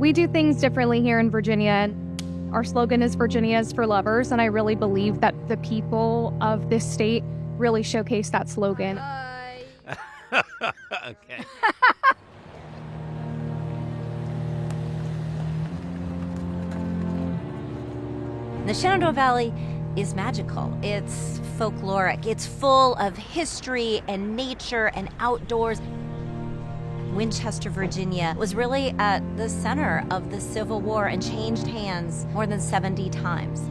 We do things differently here in Virginia. Our slogan is Virginia is for lovers, and I really believe that the people of this state really showcase that slogan. Okay. The Shenandoah Valley is magical. It's folkloric. It's full of history and nature and outdoors. Winchester, Virginia was really at the center of the Civil War and changed hands more than 70 times.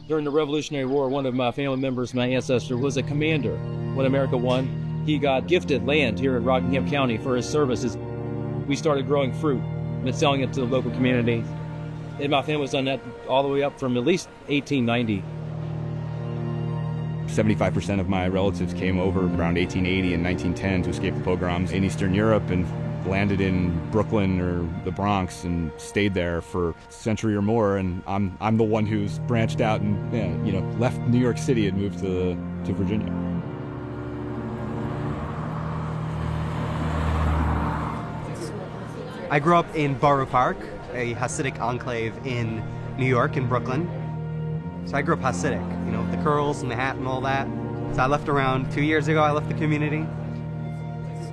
During the Revolutionary War, one of my family members, my ancestor, was a commander. When America won, he got gifted land here in Rockingham County for his services. We started growing fruit and selling it to the local community. And my family's done that all the way up from at least 1890. 75% of my relatives came over around 1880 and 1910 to escape the pogroms in Eastern Europe and landed in Brooklyn or the Bronx and stayed there for a century or more. And I'm the one who's branched out and left New York City and moved to Virginia. I grew up in Borough Park, a Hasidic enclave in New York, in Brooklyn. So I grew up Hasidic, with the curls and the hat and all that. So I left around 2 years ago, I left the community.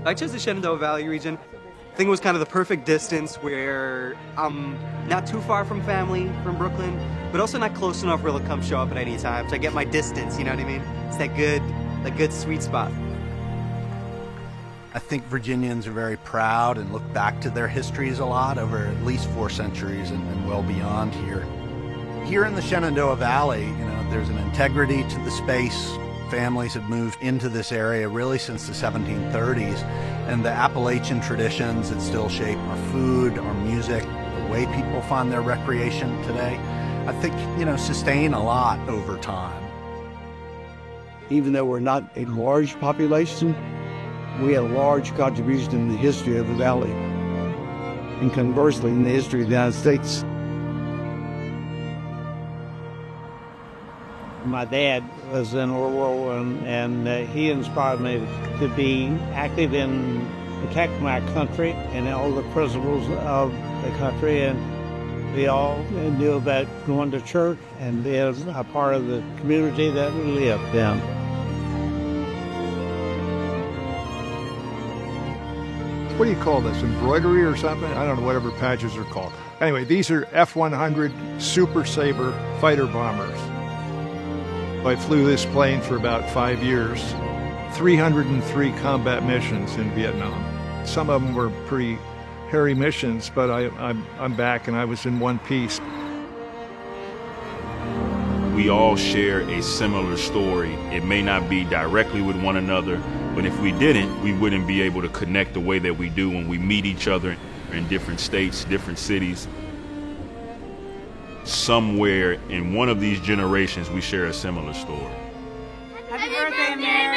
I chose the Shenandoah Valley region. I think it was kind of the perfect distance where I'm not too far from family from Brooklyn, but also not close enough where they'll come show up at any time. So I get my distance, you know what I mean? It's that good sweet spot. I think Virginians are very proud and look back to their histories a lot over at least 4 centuries and well beyond here. Here in the Shenandoah Valley, there's an integrity to the space. Families have moved into this area really since the 1730s, and the Appalachian traditions that still shape our food, our music, the way people find their recreation today, I think, sustain a lot over time. Even though we're not a large population, we had a large contribution in the history of the valley, and conversely in the history of the United States. My dad was in World War I, and he inspired me to be active in protecting my country and all the principles of the country. And we all knew about going to church and being a part of the community that we lived in. What do you call this, embroidery or something? I don't know, whatever patches are called. Anyway, these are F-100 Super Sabre fighter bombers. I flew this plane for about 5 years, 303 combat missions in Vietnam. Some of them were pretty hairy missions, but I'm back and I was in one piece. We all share a similar story. It may not be directly with one another, but if we didn't, we wouldn't be able to connect the way that we do when we meet each other in different states, different cities. Somewhere in one of these generations, we share a similar story. Happy birthday, America!